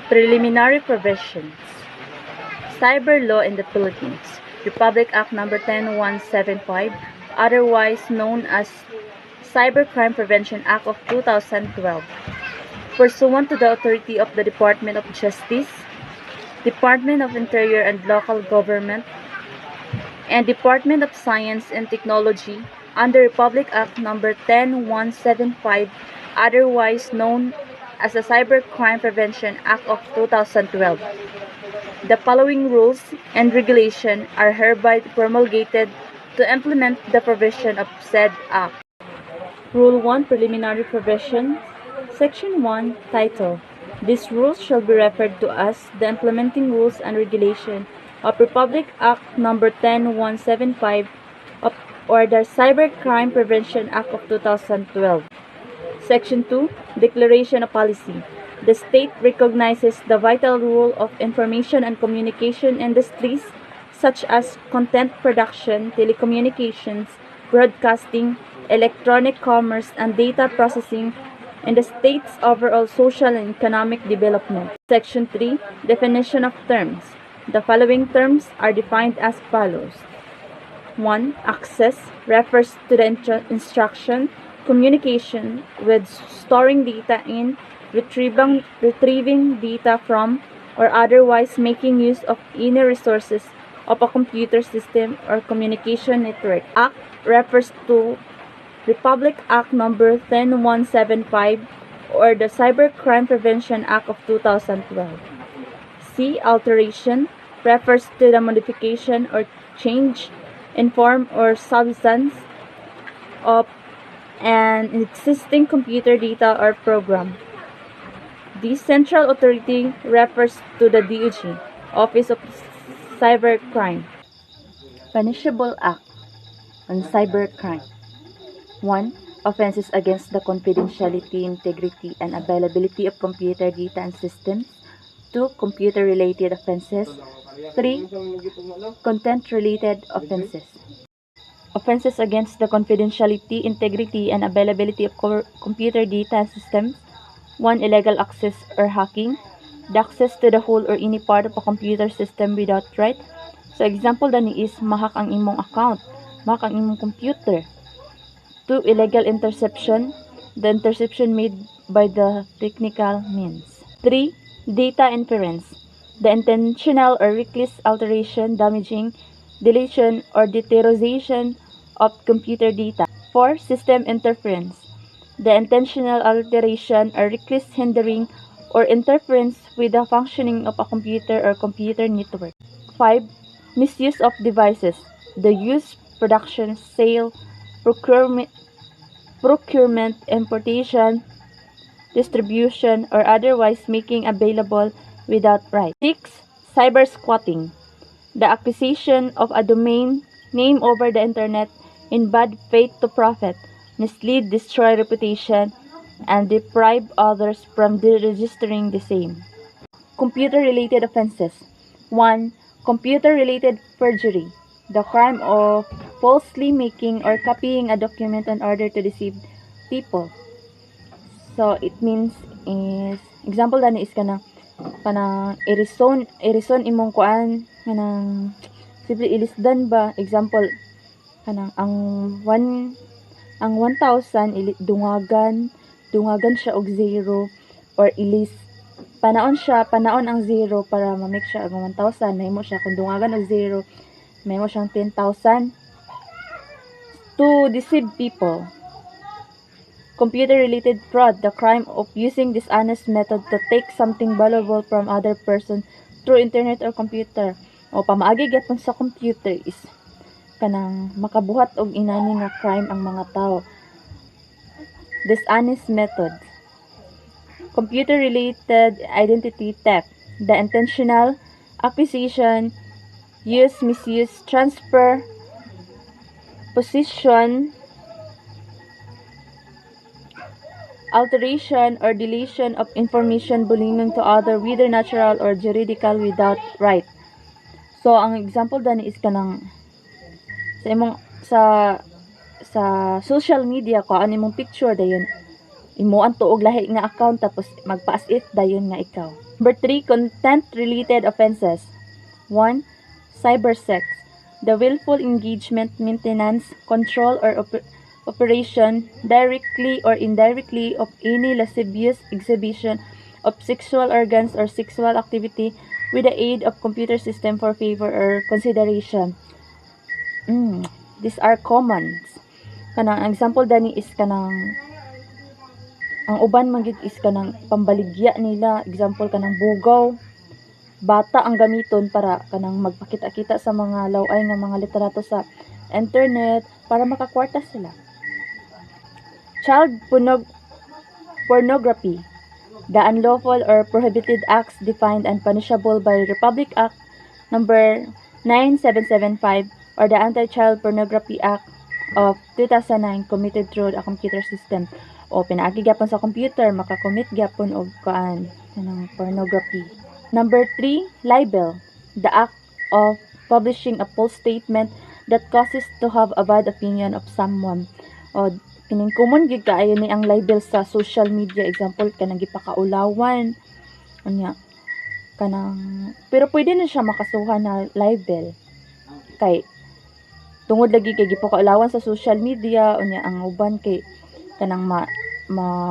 Preliminary Provisions. Cyber Law in the Philippines. Republic Act No. 10175, otherwise known as Cybercrime Prevention Act of 2012. Pursuant to the authority of the Department of Justice, Department of Interior and Local Government, and Department of Science and Technology, under Republic Act No. 10175, otherwise known as the Cybercrime Prevention Act of 2012. The following rules and regulations are hereby promulgated to implement the provision of said Act. Rule 1, Preliminary Provisions. Section 1, Title. These rules shall be referred to as the implementing rules and regulation of Republic Act No. 10175 or the Cybercrime Prevention Act of 2012. Section 2, Declaration of Policy. The state recognizes the vital role of information and communication industries such as content production, telecommunications, broadcasting, electronic commerce, and data processing in the state's overall social and economic development. Section 3, Definition of Terms. The following terms are defined as follows. 1. Access refers to the instruction, communication with storing data in, retrieving data from, or otherwise making use of any resources of a computer system or communication network. Act refers to Republic Act No. 10175 or the Cybercrime Prevention Act of 2012. C. Alteration refers to the modification or change in form or substance of an existing computer data or program. The Central Authority refers to the DOJ, Office of Cybercrime. Punishable Act on Cybercrime. 1. Offenses against the confidentiality, integrity, and availability of computer data and systems. 2. Computer-related offenses. 3. Content-related offenses. Offenses against the confidentiality, integrity, and availability of computer data and systems. 1. Illegal access or hacking. The access to the whole or any part of a computer system without right. So, example dani is mahak ang imong account, mahak ang imong computer. 2. Illegal interception. The interception made by the technical means. 3. Data inference. The intentional or reckless alteration, damaging, deletion, or deterioration of computer data. 4. System interference. The intentional alteration or reckless hindering or interference with the functioning of a computer or computer network. 5. Misuse of devices. The use, production, sale, procurement, importation, distribution, or otherwise making available without right. 6. Cybersquatting. The acquisition of a domain name over the internet in bad faith to profit, mislead, destroy reputation, and deprive others from registering the same. Computer-related offenses. 1. Computer-related perjury. The crime of falsely making or copying a document in order to deceive people. So, it means is, example dani is kanang erison imong kuan, kanang, simple ilisdan ba, example, kanang, ang 1,000, dungagan siya og 0, or panaon ang 0 para ma-make siya ang 1,000, mahimo siya, kung dungagan og 0, mahimo siyang 10,000. To deceive people. Computer-related fraud, the crime of using dishonest method to take something valuable from other person through internet or computer. O pamaagi gyapon sa computer is kanang makabuhat og inani nga crime ang mga tao. Dishonest method. Computer-related identity theft, the intentional acquisition, use, misuse, transfer, possession, alteration or deletion of information belonging to other, whether natural or juridical, without right. So, ang example dani is kanang sa imong sa social media ko ano imong picture dayon imo ang tuog lahi nga account tapos magpa-as if dayon nga ikaw. Number 3, content-related offenses. 1. Cybersex. The willful engagement, maintenance, control, or operation, directly or indirectly, of any lascivious exhibition of sexual organs or sexual activity with the aid of computer system for favor or consideration. These are common. Kanang ang example dani is kanang ang uban man gyud is kanang pambaligya nila, example kanang bugaw, bata ang gamiton para kanang magpakita-kita sa mga laway nga mga literato sa internet para makakwarta sila. Child pornography. The unlawful or prohibited acts defined and punishable by Republic Act number 9775 or the Anti-Child Pornography Act of 2009 committed through a computer system o pinaagi gyapon sa computer makakommit gyapon og kanang pornography. Number 3, libel. The act of publishing a false statement that causes to have a bad opinion of someone. O kining common gyud kaayo ni ang libel sa social media, example kanang gipakaulawan unya kanang pero pwede na siya makasuhan na libel kay tungod lagi kay gipakaulawan sa social media unya ang uban kay kanang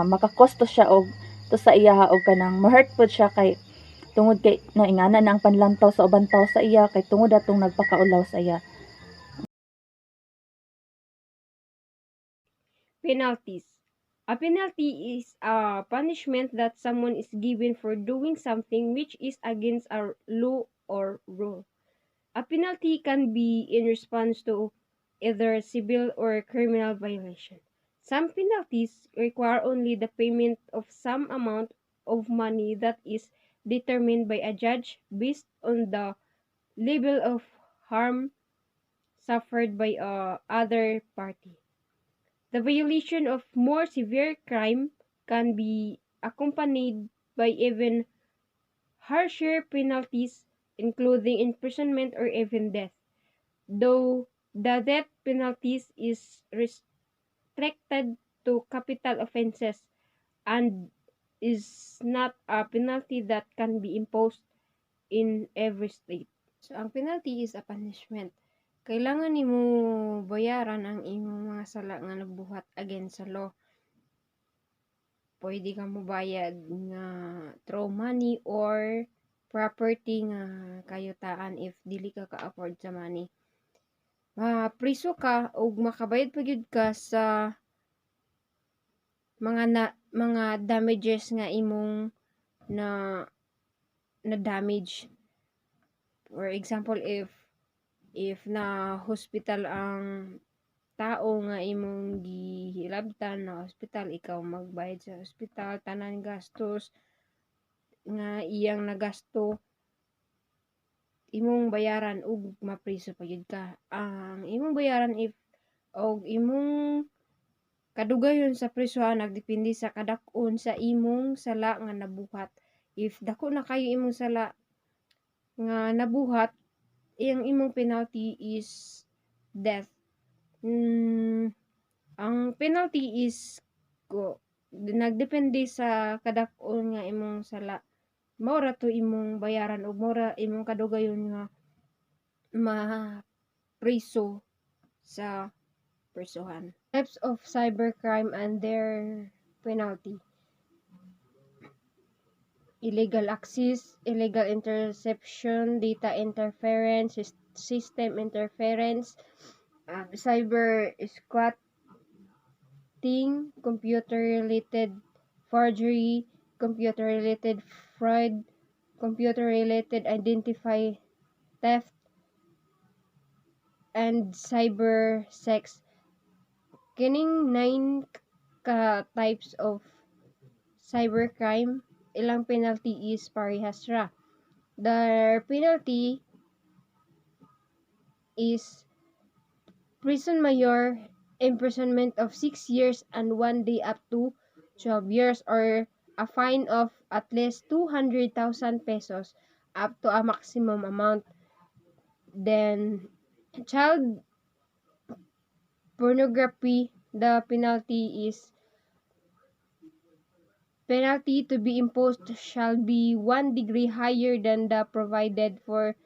makakosto siya og to sa iya og kanang ma-hurt pud siya kay tungod kay naingana na ang panlantaw sa ubang tao sa iya kay tungod atong nagpakaulaw sa iya. Penalties. A penalty is a punishment that someone is given for doing something which is against a law or rule. A penalty can be in response to either civil or criminal violation. Some penalties require only the payment of some amount of money that is determined by a judge based on the level of harm suffered by other party. The violation of more severe crime can be accompanied by even harsher penalties, including imprisonment or even death, though the death penalties is restricted to capital offenses and is not a penalty that can be imposed in every state. So, ang penalty is a punishment. Kailangan nimo bayaran ang imong mga sala nga nabuhat against sa law. Pwede ka mobayad nga through money or property nga kayutaan if dili ka ka-afford sa money. Priso ka ug makabayad pa gyud ka sa mga damages nga imong na damage. For example, if na hospital ang tao nga imong gihilabtan na hospital, ikaw magbayad sa hospital, tanan gastos nga iyang nagasto imong bayaran ug mapriso pa gyud ka. Ang imong bayaran if og imong kadugayon sa prisuhan nagdepende sa kadak-on sa imong sala nga nabuhat. If dako na kayo imong sala nga nabuhat, ang imong penalty is death. Ang penalty is nagdepende sa kadak-on nga imong sala. Mao ra to imong bayaran ug mao ra imong kadugayon nga ma-priso sa prisuhan. Types of cybercrime and their penalty. Illegal access, illegal interception, data interference, system interference, cyber squatting, computer-related forgery, computer-related fraud, computer-related identity theft, and cyber sex. Kining 9 ka types of cybercrime, ilang penalty is parehas ra. The penalty is prison mayor, imprisonment of 6 years and 1 day up to 12 years, or a fine of at least 200,000 pesos up to a maximum amount. Then, child pornography, the penalty is penalty to be imposed shall be 1 degree higher than the provided for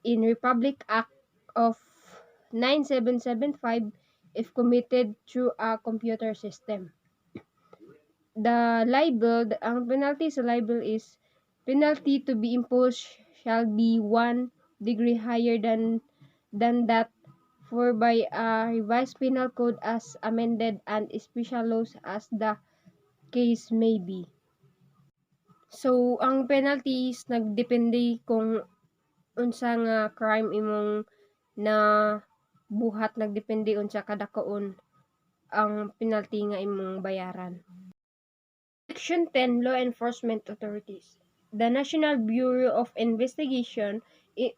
in Republic Act of 9775 if committed through a computer system. Ang penalty sa libel is penalty to be imposed shall be 1 degree higher than that for by a revised penal code as amended and special laws as the case may be. So, ang penalty is nagdepende kung unsa nga crime imong na buhat, nagdepende unsa kadakaon ang penalty nga imong bayaran. Section 10 Law Enforcement Authorities. The National Bureau of Investigation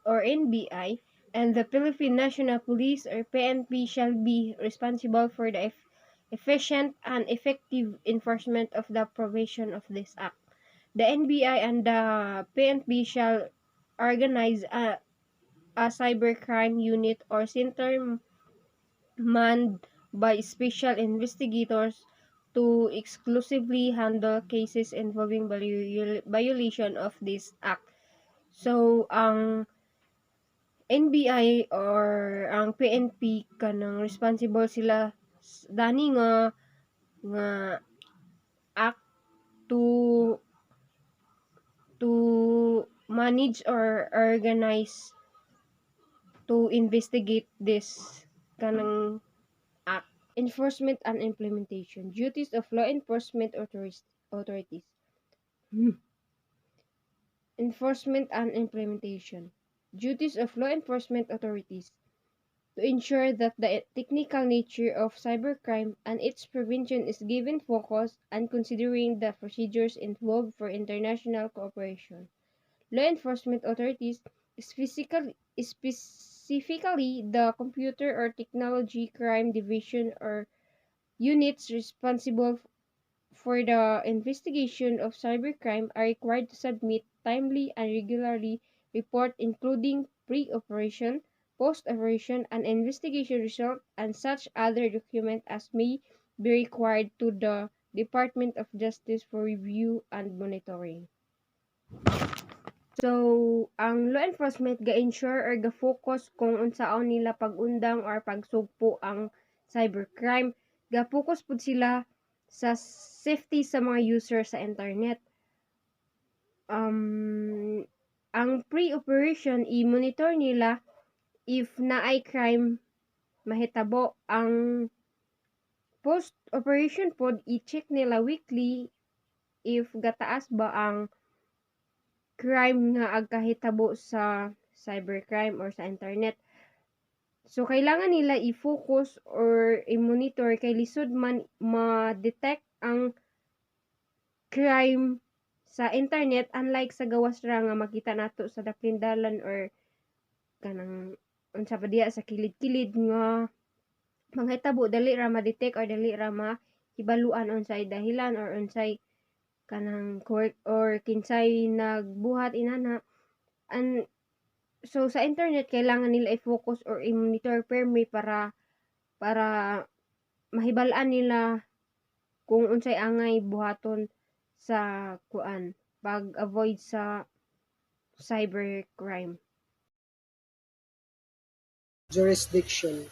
or NBI and the Philippine National Police or PNP shall be responsible for the efficient and effective enforcement of the provision of this act. The NBI and the PNP shall organize a cybercrime unit or center manned by special investigators to exclusively handle cases involving violation of this act. So, ang NBI or ang PNP kanang responsible sila dani nga act to manage or organize to investigate this kanang act. Enforcement and implementation. Duties of law enforcement authorities. Enforcement and implementation. Duties of law enforcement authorities. To ensure that the technical nature of cybercrime and its prevention is given focus and considering the procedures involved for international cooperation. Law enforcement authorities, specifically the Computer or Technology Crime Division or units responsible for the investigation of cybercrime, are required to submit timely and regularly report including pre-operation, post-operation, and investigation result and such other document as may be required to the Department of Justice for review and monitoring. So, ang law enforcement ga-ensure or ga-focus kung unsaon nila pag-undang or pagsugpo ang cybercrime. Ga-focus pud sila sa safety sa mga user sa internet. Ang pre-operation, i-monitor nila if naay crime mahitabo. Ang post-operation pod, i-check nila weekly if gataas ba ang crime nga agkahitabo sa cybercrime or sa internet. So, kailangan nila i-focus or i-monitor kay lisod man ma-detect ang crime sa internet unlike sa gawas ra nga makita nato sa daplindalan or kanang unsa pa diya sa kilid-kilid nga manghitabo dali ra ma-detect or dali ra mahibaluan unsay dahilan or unsay kanang court or kinsay nagbuhat inana. And so sa internet kailangan nila i-focus or i-monitor permi para mahibal-an nila kung unsay angay buhaton sa pag-avoid sa cybercrime. Jurisdiction.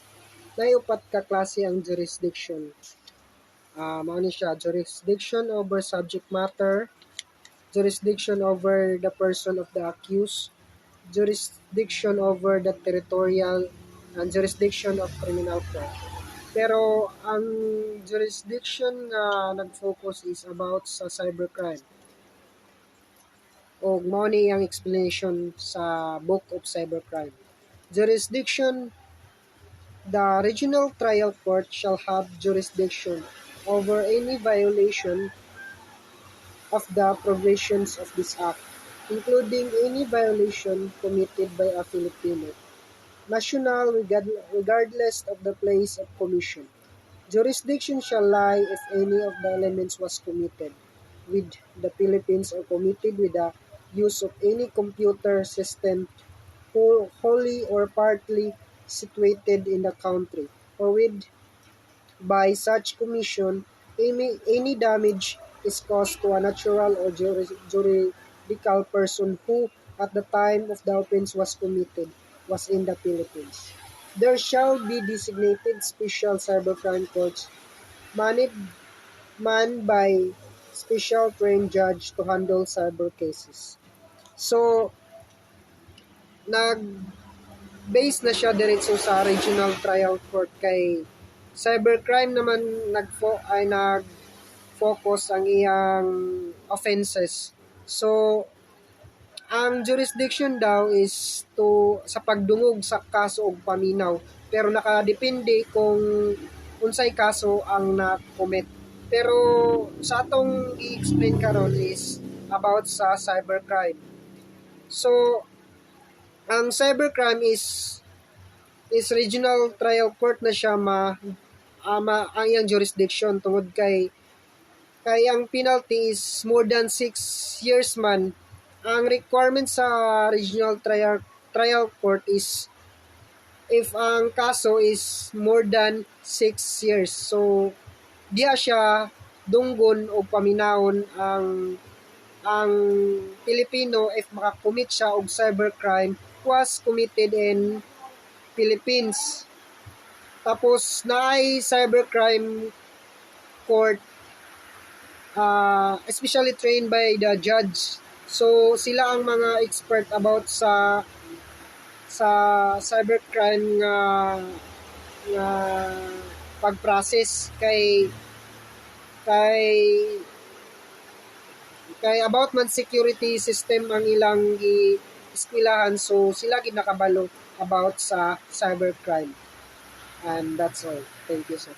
Nay upat ka klase ang jurisdiction. Mao ni siya jurisdiction over subject matter, jurisdiction over the person of the accused, jurisdiction over the territorial, and jurisdiction of criminal court. Pero ang jurisdiction nga nag-focus is about sa cybercrime. O mao ni ang explanation sa Book of Cybercrime. Jurisdiction. The regional trial court shall have jurisdiction over any violation of the provisions of this act, including any violation committed by a Filipino national regardless of the place of commission. Jurisdiction shall lie if any of the elements was committed with the Philippines or committed with the use of any computer system wholly or partly situated in the country, or with by such commission any damage is caused to a natural or juridical person who, at the time of the offense was committed, was in the Philippines. There shall be designated special cybercrime courts managed manned by special trained judge to handle cyber cases. So, nag-base na siya diretso sa regional trial court kay cybercrime naman nag-focus ang iyang offenses. So, ang jurisdiction daw is sa pagdungog sa kaso og paminaw, pero nakadepende kung unsay kaso ang na-commit. Pero sa atong i-explain karon is about sa cybercrime. So, ang cybercrime is regional trial court na siya ang iyang jurisdiction tungod kay ang penalty is more than 6 years man. Ang requirement sa regional trial court is if ang kaso is more than 6 years. So diha siya dunggon o paminawon ang Pilipino if makakommit siya og cybercrime was committed in Philippines. Tapos naay cybercrime court especially trained by the judge. So sila ang mga expert about sa cybercrime nga pag-process kay about man security system ang ilang eskwelahan, so sila gid nakabalo about sa cybercrime. And that's all. Thank you, sir.